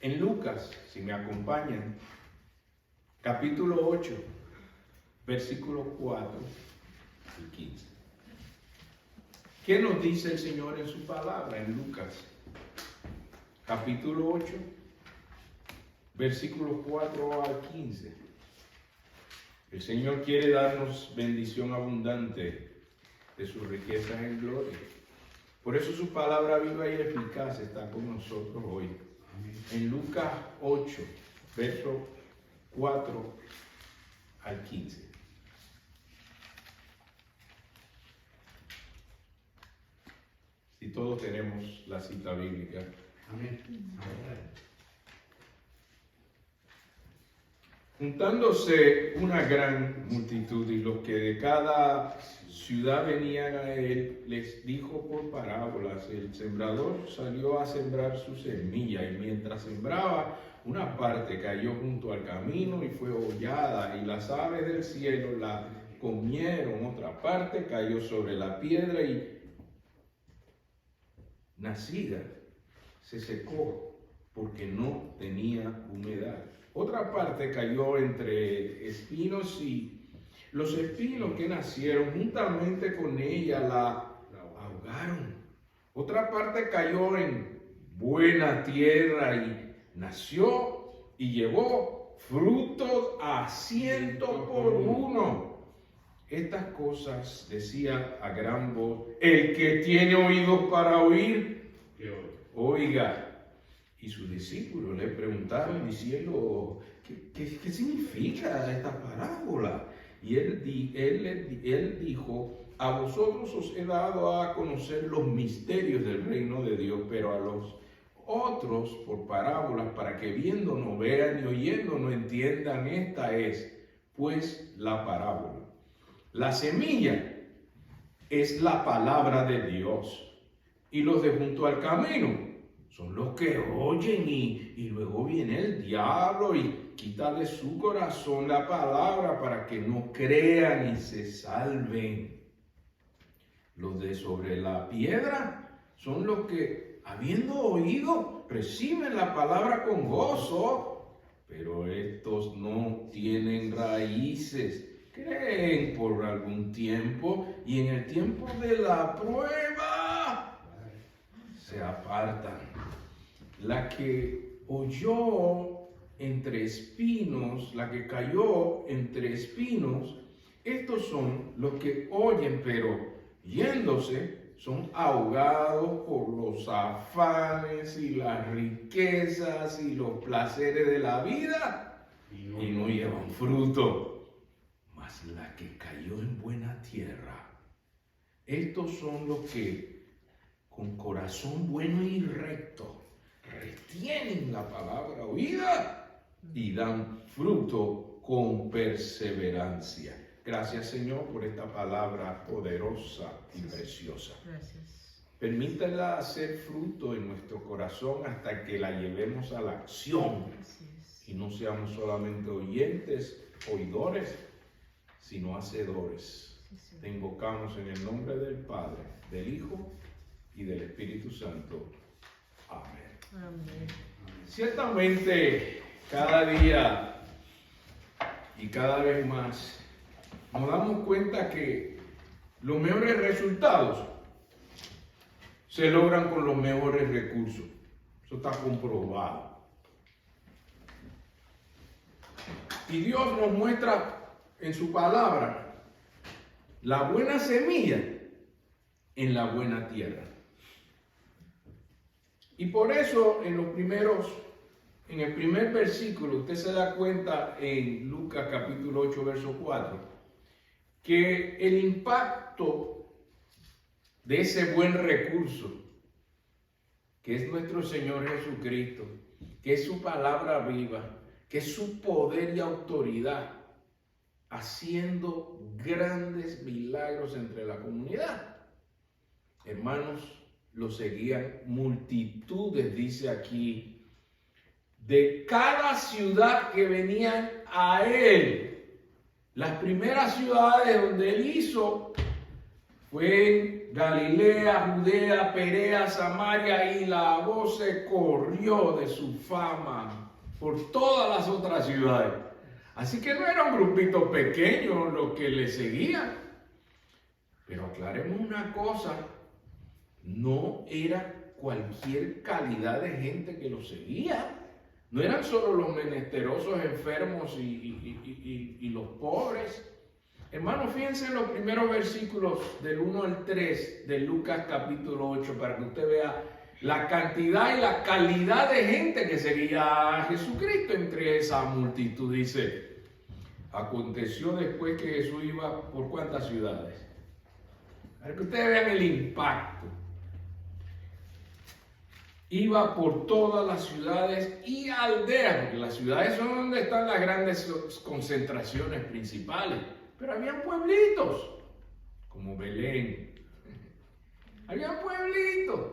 En Lucas, si me acompañan, capítulo 8, versículos 4 y 15. ¿Qué nos dice el Señor en su palabra en Lucas? Capítulo 8, versículos 4 al 15. El Señor quiere darnos bendición abundante de sus riquezas en gloria. Por eso su palabra viva y eficaz está con nosotros hoy. En Lucas 8, verso 4 al 15. Si todos tenemos la cita bíblica. Amén. Juntándose una gran multitud y los que de cada ciudad venían a él, les dijo por parábolas: el sembrador salió a sembrar su semilla, y mientras sembraba, una parte cayó junto al camino y fue hollada, y las aves del cielo la comieron. Otra parte cayó sobre la piedra y, nacida, se secó porque no tenía humedad. Otra parte cayó entre espinos, y los espinos que nacieron juntamente con ella la ahogaron. Otra parte cayó en buena tierra y nació y llevó frutos a 100 por uno. Estas cosas decía a gran voz: el que tiene oídos para oír, oiga. Y sus discípulos le preguntaron diciendo: ¿qué significa esta parábola? Y él dijo: a vosotros os he dado a conocer los misterios del reino de Dios, pero a los otros por parábolas, para que viendo no vean y oyendo no entiendan. Esta es pues la parábola. La semilla es la palabra de Dios, y los de junto al camino son los que oyen, y luego viene el diablo y quita de su corazón la palabra para que no crean y se salven. Los de sobre la piedra son los que, habiendo oído, reciben la palabra con gozo, pero estos no tienen raíces. Creen por algún tiempo, y en el tiempo de la prueba se apartan. La que oyó entre espinos, la que cayó entre espinos, estos son los que oyen, pero yéndose son ahogados por los afanes y las riquezas y los placeres de la vida, y no llevan fruto. Mas la que cayó en buena tierra, estos son los que con corazón bueno y recto retienen la palabra oída y dan fruto con perseverancia. Gracias, Señor, por esta palabra poderosa y preciosa. Gracias. Permítela hacer fruto en nuestro corazón hasta que la llevemos a la acción y no seamos solamente oyentes, oidores, sino hacedores. Te invocamos en el nombre del Padre, del Hijo y del Espíritu Santo. Amén. Amén. Ciertamente, cada día y cada vez más nos damos cuenta que los mejores resultados se logran con los mejores recursos. Eso está comprobado. Y Dios nos muestra en su palabra la buena semilla en la buena tierra. Y por eso en el primer versículo, usted se da cuenta en Lucas capítulo 8, verso 4, que el impacto de ese buen recurso, que es nuestro Señor Jesucristo, que es su palabra viva, que es su poder y autoridad, haciendo grandes milagros entre la comunidad. Hermanos, lo seguían multitudes, dice aquí, de cada ciudad que venían a él. Las primeras ciudades donde él hizo fue Galilea, Judea, Perea, Samaria, y la voz se corrió de su fama por todas las otras ciudades. Así que no era un grupito pequeño lo que le seguía. Pero aclaremos una cosa, no era cualquier calidad de gente que lo seguía. No eran solo los menesterosos, enfermos y los pobres. Hermanos, fíjense en los primeros versículos del 1 al 3 de Lucas capítulo 8 para que usted vea la cantidad y la calidad de gente que seguía a Jesucristo entre esa multitud. Dice, aconteció después que Jesús iba por ¿cuántas ciudades? Para que ustedes vean el impacto. Iba por todas las ciudades y aldeas, porque las ciudades son donde están las grandes concentraciones principales. Pero habían pueblitos, como Belén. Habían pueblitos.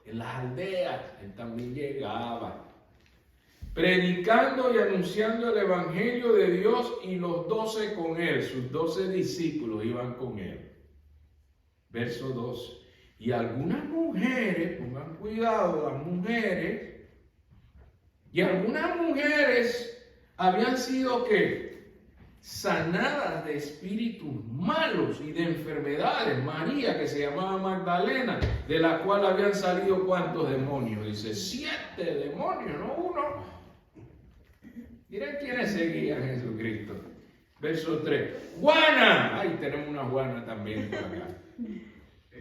En las aldeas él también llegaba, predicando y anunciando el evangelio de Dios, y los 12 con él, sus 12 discípulos iban con él. Verso 12. Y algunas mujeres, pongan cuidado, las mujeres, y algunas mujeres habían sido ¿qué? Sanadas de espíritus malos y de enfermedades. María, que se llamaba Magdalena, de la cual habían salido ¿cuántos demonios? Dice, 7 demonios, no 1. Miren quiénes seguían a Jesucristo. Verso 3. Juana. Ay, tenemos una Juana también por acá.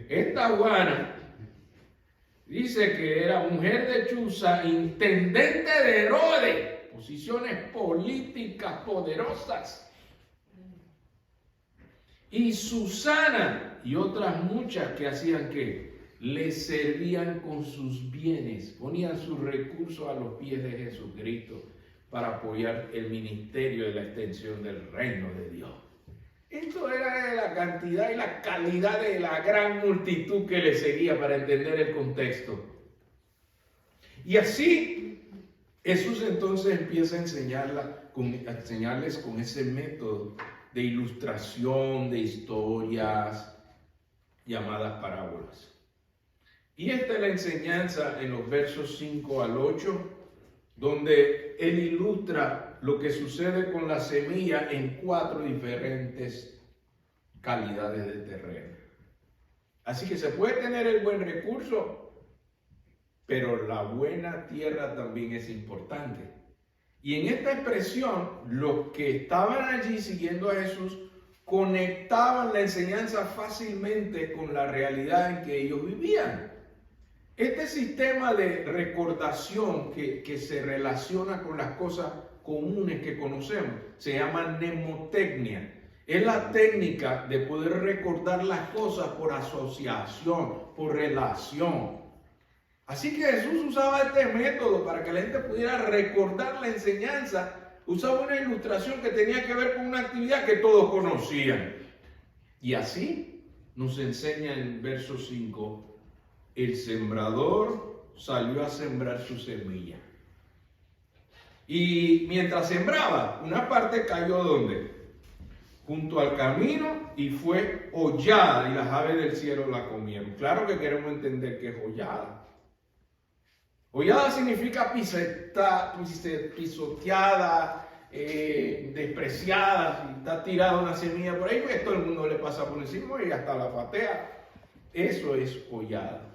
Esta Juana dice que era mujer de Chuza, intendente de Herodes, posiciones políticas poderosas. Y Susana y otras muchas que hacían ¿qué? Le servían con sus bienes, ponían sus recursos a los pies de Jesucristo para apoyar el ministerio de la extensión del reino de Dios. Esto era la cantidad y la calidad de la gran multitud que le seguía para entender el contexto. Y así Jesús entonces empieza a enseñarles con ese método de ilustración, de historias llamadas parábolas. Y esta es la enseñanza en los versos 5 al 8, donde él ilustra lo que sucede con la semilla en 4 diferentes calidades de terreno. Así que se puede tener el buen recurso, pero la buena tierra también es importante. Y en esta expresión, los que estaban allí siguiendo a Jesús conectaban la enseñanza fácilmente con la realidad en que ellos vivían. Este sistema de recordación que se relaciona con las cosas comunes que conocemos se llama mnemotecnia. Es la técnica de poder recordar las cosas por asociación, por relación. Así que Jesús usaba este método para que la gente pudiera recordar la enseñanza. Usaba una ilustración que tenía que ver con una actividad que todos conocían. Y así nos enseña en verso 5, el sembrador salió a sembrar su semilla. Y mientras sembraba, una parte cayó ¿dónde? Junto al camino, y fue hollada, y las aves del cielo la comieron. Claro que queremos entender qué es hollada. Hollada significa pisoteada, despreciada. Si está tirada una semilla por ahí, pues todo el mundo le pasa por encima y hasta la patea. Eso es hollada.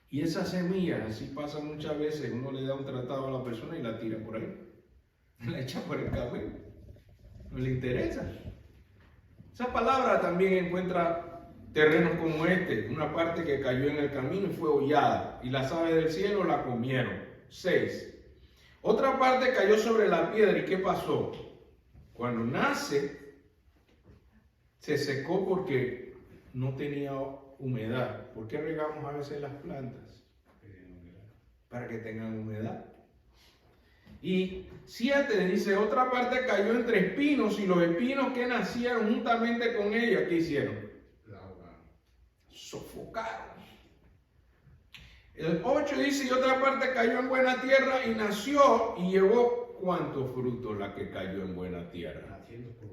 Y esa semilla, así pasa muchas veces, uno le da un tratado a la persona y la tira por ahí. La echa por el camino. No le interesa. Esa palabra también encuentra terrenos como este, una parte que cayó en el camino y fue hollada, y las aves del cielo la comieron. 6. Otra parte cayó sobre la piedra, ¿y qué pasó? Cuando nace, se secó porque no tenía humedad. ¿Por qué regamos a veces las plantas? Para que tengan humedad. Y 7 dice, otra parte cayó entre espinos, y los espinos que nacieron juntamente con ella, ¿qué hicieron? Sofocaron. El 8 dice, y otra parte cayó en buena tierra y nació y llevó ¿cuántos frutos la que cayó en buena tierra?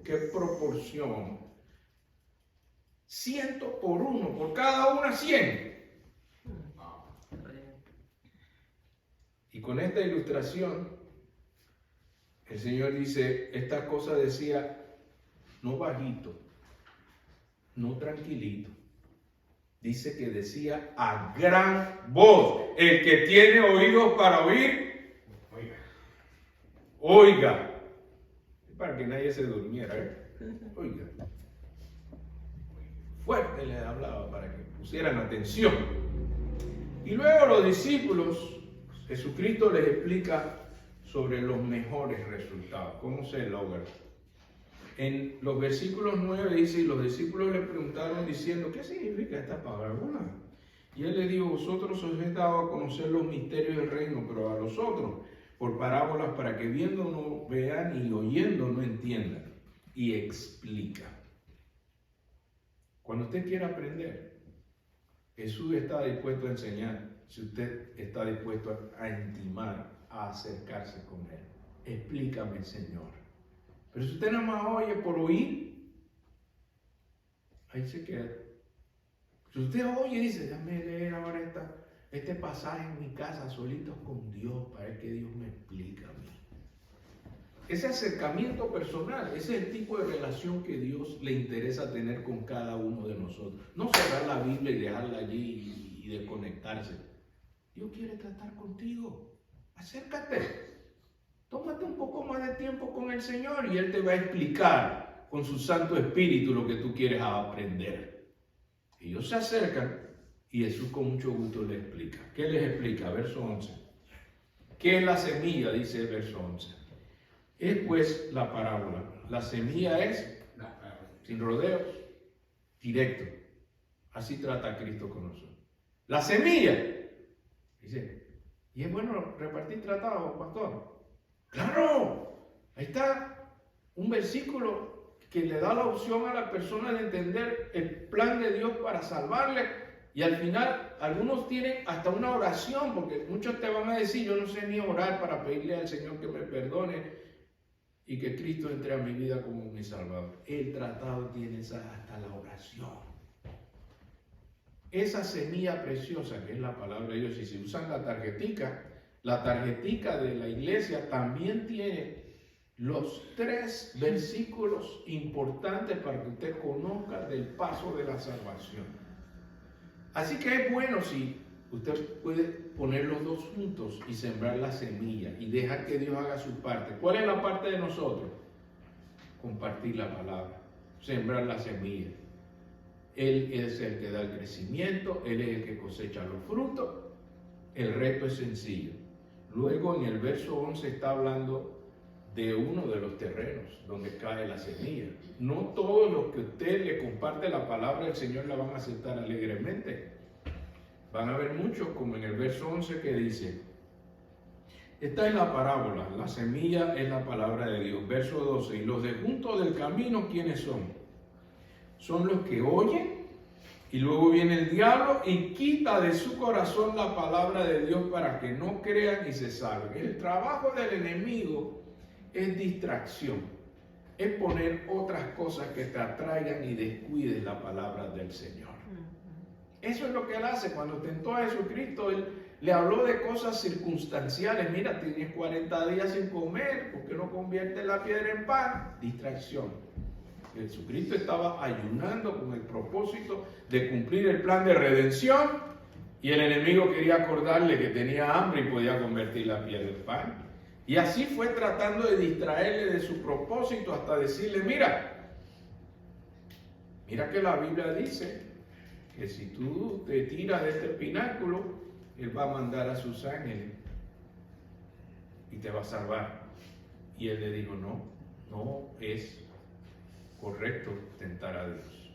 ¿Qué proporción 100 por uno, por cada una 100. Y con esta ilustración, el Señor dice, esta cosa decía, no bajito, no tranquilito. Dice que decía a gran voz, el que tiene oídos para oír, oiga. Para que nadie se durmiera, oiga. Fuerte les hablaba para que pusieran atención. Y luego los discípulos, Jesucristo les explica sobre los mejores resultados, cómo se logra. En los versículos 9 dice, y los discípulos le preguntaron diciendo, ¿qué significa esta parábola? Y él les dijo, vosotros os he dado a conocer los misterios del reino, pero a los otros por parábolas, para que viendo no vean y oyendo no entiendan. Y explica. Cuando usted quiera aprender, Jesús está dispuesto a enseñar, si usted está dispuesto a intimar, a acercarse con Él. Explícame, Señor. Pero si usted nada más oye por oír, ahí se queda. Si usted oye y dice, déjame leer ahora este pasaje en mi casa, solitos con Dios, para ver qué Dios me explica a mí. Ese acercamiento personal, ese es el tipo de relación que Dios le interesa tener con cada uno de nosotros. No cerrar la Biblia y dejarla allí y desconectarse. Dios quiere tratar contigo. Acércate. Tómate un poco más de tiempo con el Señor y Él te va a explicar con su Santo Espíritu lo que tú quieres aprender. Ellos se acercan y Jesús con mucho gusto les explica. ¿Qué les explica? Verso 11. ¿Qué es la semilla? Dice el verso 11. Es pues la parábola. La semilla es, sin rodeos, directo. Así trata Cristo con nosotros. La semilla. Dice, ¿y es bueno repartir tratados, pastor? ¡Claro! Ahí está un versículo que le da la opción a la persona de entender el plan de Dios para salvarle. Y al final, algunos tienen hasta una oración, porque muchos te van a decir, yo no sé ni orar para pedirle al Señor que me perdone y que Cristo entre a mi vida como mi Salvador. El tratado tiene hasta la oración. Esa semilla preciosa que es la palabra de Dios, y si usan la tarjetica de la iglesia también tiene los 3 versículos importantes para que usted conozca del paso de la salvación. Así que es bueno si usted puede poner los dos juntos y sembrar la semilla y dejar que Dios haga su parte. ¿Cuál es la parte de nosotros? Compartir la palabra, sembrar la semilla. Él es el que da el crecimiento, Él es el que cosecha los frutos. El reto es sencillo. Luego en el verso 11 está hablando de uno de los terrenos donde cae la semilla. No todos los que usted le comparte la palabra del Señor la van a aceptar alegremente. Van a haber muchos, como en el verso 11 que dice, esta es la parábola, la semilla es la palabra de Dios. Verso 12, y los de junto del camino, ¿quiénes son? Son los que oyen, y luego viene el diablo y quita de su corazón la palabra de Dios para que no crean y se salven. El trabajo del enemigo es distracción, es poner otras cosas que te atraigan y descuides la palabra del Señor. Eso es lo que Él hace. Cuando tentó a Jesucristo, Él le habló de cosas circunstanciales. Mira, tienes 40 días sin comer, ¿por qué no conviertes la piedra en pan? Distracción. Jesucristo estaba ayunando con el propósito de cumplir el plan de redención y el enemigo quería acordarle que tenía hambre y podía convertir la piedra en pan. Y así fue tratando de distraerle de su propósito hasta decirle, mira que la Biblia dice que si tú te tiras de este pináculo, Él va a mandar a sus ángeles y te va a salvar. Y Él le dijo, no es correcto tentar a Dios.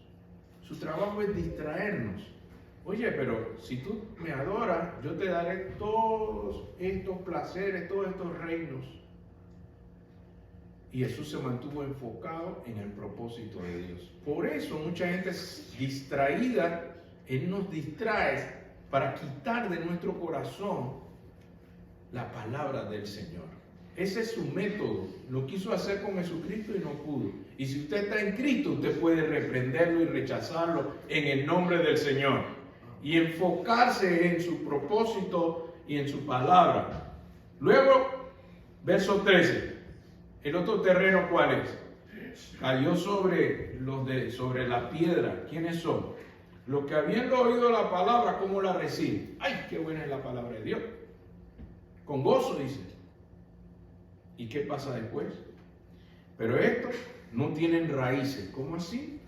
Su trabajo es distraernos. Oye, pero si tú me adoras, yo te daré todos estos placeres, todos estos reinos. Y Jesús se mantuvo enfocado en el propósito de Dios. Por eso mucha gente es distraída. Él nos distrae para quitar de nuestro corazón la palabra del Señor. Ese es su método. Lo quiso hacer con Jesucristo y no pudo. Y si usted está en Cristo, usted puede reprenderlo y rechazarlo en el nombre del Señor. Y enfocarse en su propósito y en su palabra. Luego, verso 13. El otro terreno, ¿cuál es? Cayó sobre la piedra. ¿Quiénes son? Los que habiendo oído la palabra, ¿cómo la reciben? ¡Ay, qué buena es la palabra de Dios! Con gozo, dice. ¿Y qué pasa después? Pero estos no tienen raíces. ¿Cómo así?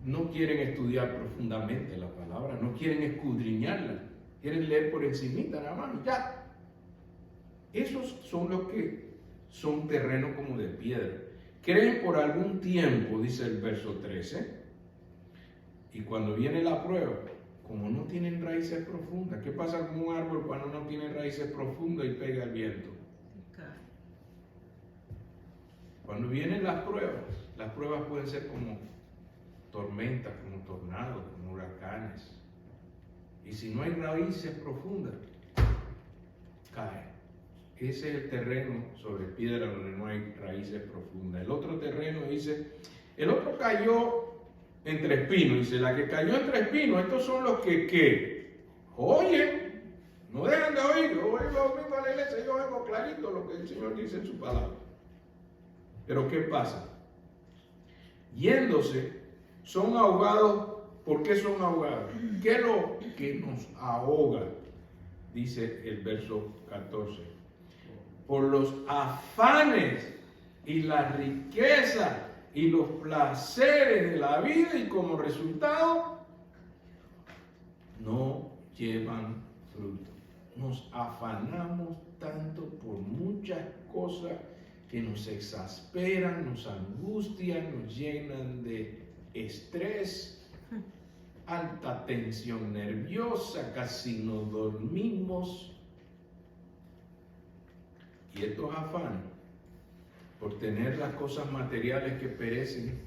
No quieren estudiar profundamente la palabra, no quieren escudriñarla, quieren leer por encimita nada más y ya. Esos son los que son terreno como de piedra. Creen por algún tiempo, dice el verso 13, y cuando viene la prueba, como no tienen raíces profundas, ¿qué pasa con un árbol cuando no tiene raíces profundas y pega el viento? Cuando vienen las pruebas pueden ser como tormentas, como tornados, como huracanes. Y si no hay raíces profundas, cae. Ese es el terreno sobre piedra donde no hay raíces profundas. El otro terreno dice, el otro cayó entre espinos. Dice, la que cayó entre espinos, estos son los que oyen, no dejan de oír. Yo vengo a la iglesia, yo vengo clarito lo que el Señor dice en su palabra. Pero ¿qué pasa? Yéndose, son ahogados. ¿Por qué son ahogados? ¿Qué es lo que nos ahoga? Dice el verso 14. Por los afanes y la riqueza y los placeres de la vida, y como resultado no llevan fruto. Nos afanamos tanto por muchas cosas que nos exasperan, nos angustian, nos llenan de estrés, alta tensión nerviosa, casi no dormimos. Y estos afanes por tener las cosas materiales que perecen,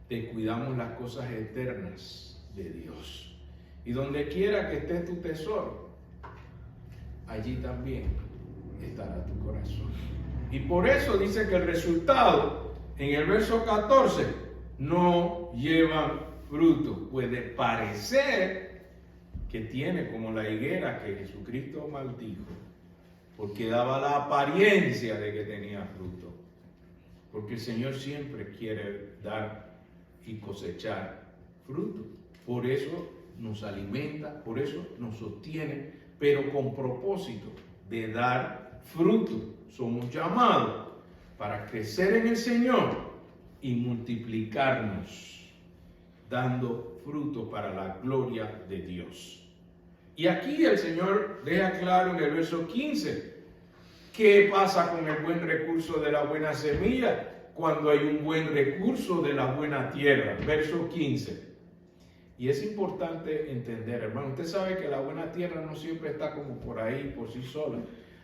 descuidamos las cosas eternas de Dios. Y donde quiera que esté tu tesoro, allí también estará tu corazón. Y por eso dice que el resultado, en el verso 14, no llevan fruto. Puede parecer que tiene, como la higuera que Jesucristo maldijo, porque daba la apariencia de que tenía fruto. Porque el Señor siempre quiere dar y cosechar fruto. Por eso nos alimenta, por eso nos sostiene, pero con propósito de dar fruto. Somos llamados para crecer en el Señor y multiplicarnos, dando fruto para la gloria de Dios. Y aquí el Señor deja claro en el verso 15, ¿qué pasa con el buen recurso de la buena semilla cuando hay un buen recurso de la buena tierra? Verso 15. Y es importante entender, hermano, usted sabe que la buena tierra no siempre está como por ahí, por sí sola.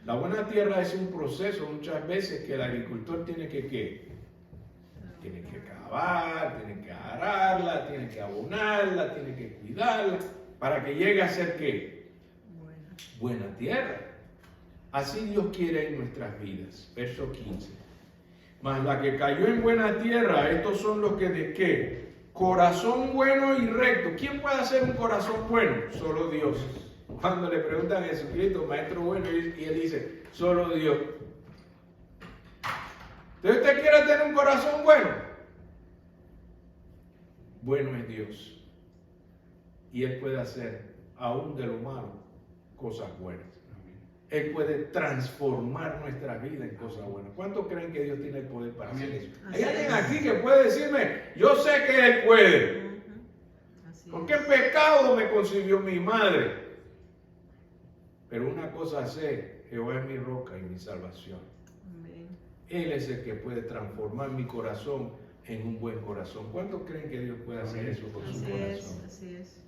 La buena tierra es un proceso muchas veces que el agricultor tiene que ¿qué? Tiene que cavar, tiene que ararla, tiene que abonarla, tiene que cuidarla, para que llegue a ser ¿qué? Buena tierra. Así Dios quiere en nuestras vidas. Verso 15. Mas la que cayó en buena tierra, estos son los que ¿de qué? Corazón bueno y recto. ¿Quién puede hacer un corazón bueno? Solo Dios. Cuando le preguntan a Jesucristo, maestro bueno, y él dice, solo Dios. Entonces, ¿usted quiere tener un corazón bueno? Bueno es Dios. Y Él puede hacer, aún de lo malo, cosas buenas. Él puede transformar nuestra vida en cosas buenas. ¿Cuántos creen que Dios tiene el poder para hacer eso? Hay alguien aquí que puede decirme, yo sé que Él puede. ¿Por qué pecado me concibió mi madre? Pero una cosa sé, Jehová es mi roca y mi salvación. Amén. Él es el que puede transformar mi corazón en un buen corazón. ¿Cuántos creen que Dios puede hacer eso con su corazón? Así es.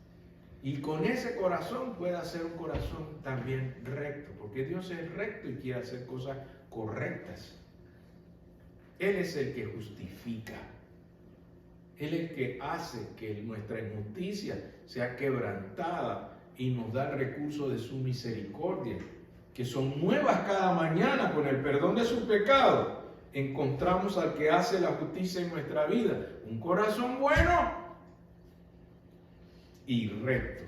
Y con ese corazón puede hacer un corazón también recto, porque Dios es recto y quiere hacer cosas correctas. Él es el que justifica. Él es el que hace que nuestra injusticia sea quebrantada y nos da el recurso de su misericordia, que son nuevas cada mañana con el perdón de sus pecados encontramos al que hace la justicia en nuestra vida. Un corazón bueno y recto.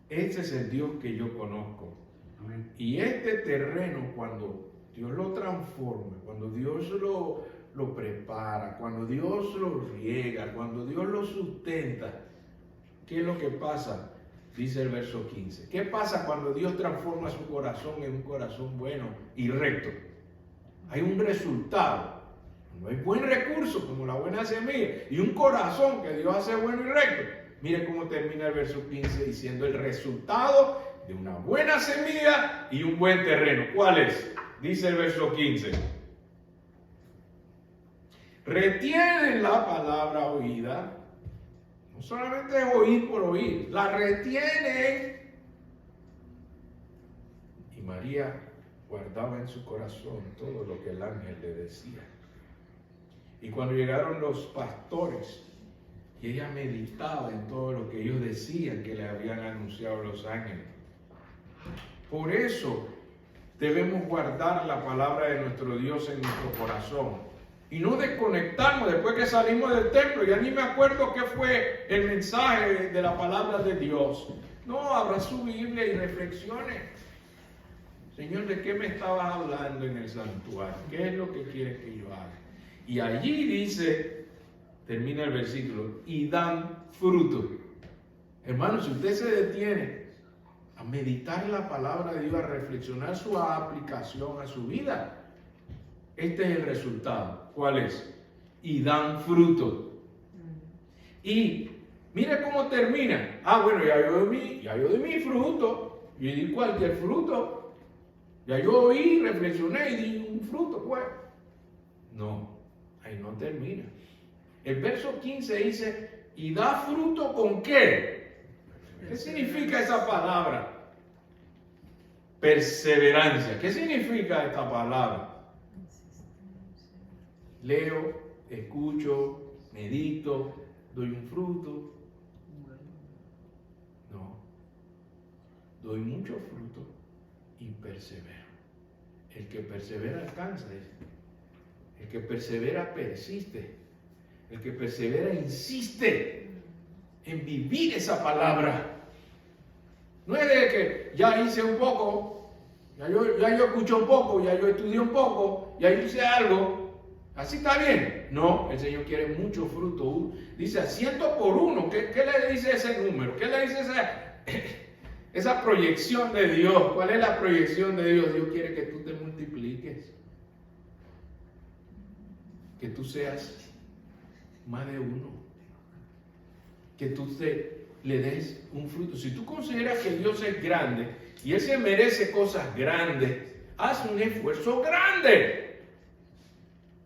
Ese es el Dios que yo conozco. Amén. Y este terreno, cuando Dios lo transforma, cuando Dios lo prepara, cuando Dios lo riega, cuando Dios lo sustenta, ¿qué es lo que pasa? Dice el verso 15. ¿Qué pasa cuando Dios transforma su corazón en un corazón bueno y recto? Hay un resultado. No hay buen recurso como la buena semilla y un corazón que Dios hace bueno y recto. Mire cómo termina el verso 15 diciendo el resultado de una buena semilla y un buen terreno. ¿Cuál es? Dice el verso 15. Retienen la palabra oída. No solamente es oír por oír, la retienen. Y María guardaba en su corazón todo lo que el ángel le decía. Y cuando llegaron los pastores, y ella meditaba en todo lo que ellos decían que le habían anunciado los ángeles. Por eso debemos guardar la palabra de nuestro Dios en nuestro corazón. Y no desconectarnos después que salimos del templo. Ya ni me acuerdo qué fue el mensaje de la palabra de Dios. No, abra su Biblia y reflexione. Señor, ¿de qué me estabas hablando en el santuario? ¿Qué es lo que quieres que yo haga? Y allí dice, termina el versículo, y dan fruto. Hermano, si usted se detiene a meditar la palabra de Dios, a reflexionar su aplicación a su vida, este es el resultado. ¿Cuál es? Y dan fruto. Y mire cómo termina. Bueno, ya yo di mi fruto. Yo di cualquier fruto. Ya yo oí, reflexioné y di un fruto, pues. No, ahí no termina. El verso 15 dice, ¿y da fruto con qué? ¿Qué significa esa palabra? Perseverancia. ¿Qué significa esta palabra? Leo, escucho, medito, doy un fruto. No, doy mucho fruto y persevero. El que persevera alcanza. El que persevera persiste. El que persevera insiste en vivir esa palabra. No es de que ya hice un poco, ya yo escuché un poco, ya yo estudié un poco, ya yo hice algo. ¿Así está bien? No, el Señor quiere mucho fruto. Dice, 100 por 1. ¿Qué le dice ese número? ¿Qué le dice esa proyección de Dios? ¿Cuál es la proyección de Dios? Dios quiere que tú te multipliques. Que tú seas más de uno. Que tú le des un fruto. Si tú consideras que Dios es grande y Él se merece cosas grandes, haz un esfuerzo grande.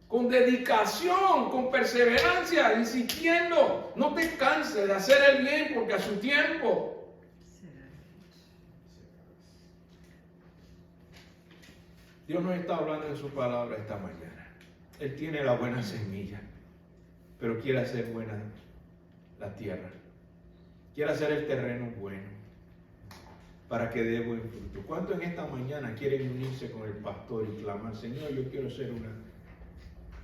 Con dedicación, con perseverancia, insistiendo. No te canses de hacer el bien porque a su tiempo. Dios nos está hablando en su palabra esta mañana. Él tiene la buena semilla, pero quiere hacer buena la tierra. Quiere hacer el terreno bueno para que dé buen fruto. ¿Cuántos en esta mañana quieren unirse con el pastor y clamar, Señor, yo quiero ser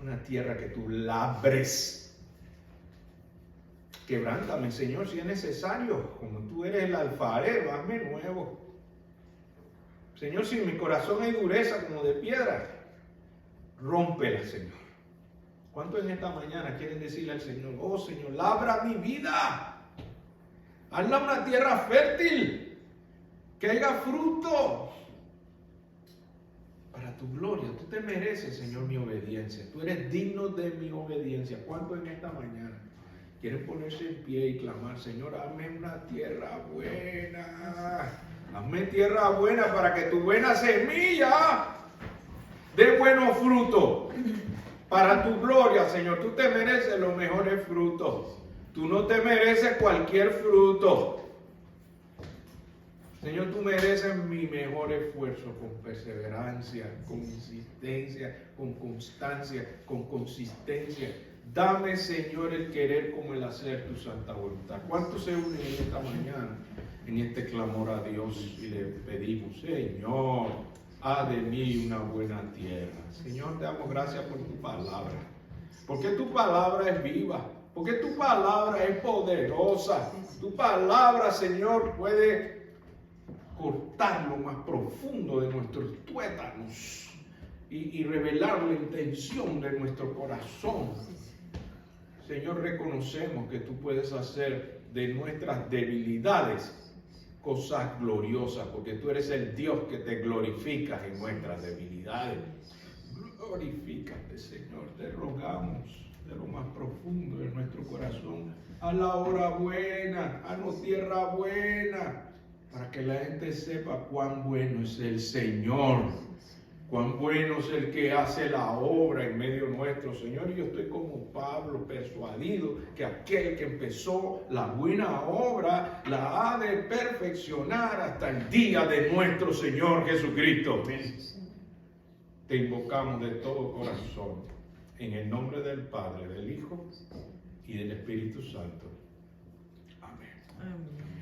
una tierra que tú labres? Quebrántame, Señor, si es necesario. Como tú eres el alfarero, hazme nuevo. Señor, si en mi corazón hay dureza como de piedra, rómpela, Señor. ¿Cuántos en esta mañana quieren decirle al Señor, oh Señor, labra mi vida? Hazla una tierra fértil, que haya fruto para tu gloria. Tú te mereces, Señor, mi obediencia. Tú eres digno de mi obediencia. ¿Cuántos en esta mañana quieren ponerse en pie y clamar, Señor, hazme una tierra buena? Hazme tierra buena para que tu buena semilla dé buenos frutos para tu gloria, Señor. Tú te mereces los mejores frutos. Tú no te mereces cualquier fruto. Señor, tú mereces mi mejor esfuerzo con perseverancia, con insistencia, con constancia, con consistencia. Dame, Señor, el querer como el hacer tu santa voluntad. ¿Cuántos se unen en esta mañana en este clamor a Dios y le pedimos, Señor, haz de mí una buena tierra. Señor, te damos gracias por tu palabra. Porque tu palabra es viva. Porque tu palabra es poderosa. Tu palabra, Señor, puede cortar lo más profundo de nuestros tuétanos y revelar la intención de nuestro corazón. Señor, reconocemos que tú puedes hacer de nuestras debilidades cosas gloriosas, porque tú eres el Dios que te glorificas en nuestras debilidades. Glorifícate, Señor, te rogamos de lo más profundo de nuestro corazón. A la hora buena, a la tierra buena, para que la gente sepa cuán bueno es el Señor. Cuán bueno es el que hace la obra en medio nuestro, Señor. Y yo estoy como Pablo, persuadido que aquel que empezó la buena obra la ha de perfeccionar hasta el día de nuestro Señor Jesucristo. Te invocamos de todo corazón, en el nombre del Padre, del Hijo y del Espíritu Santo. Amén. Amén.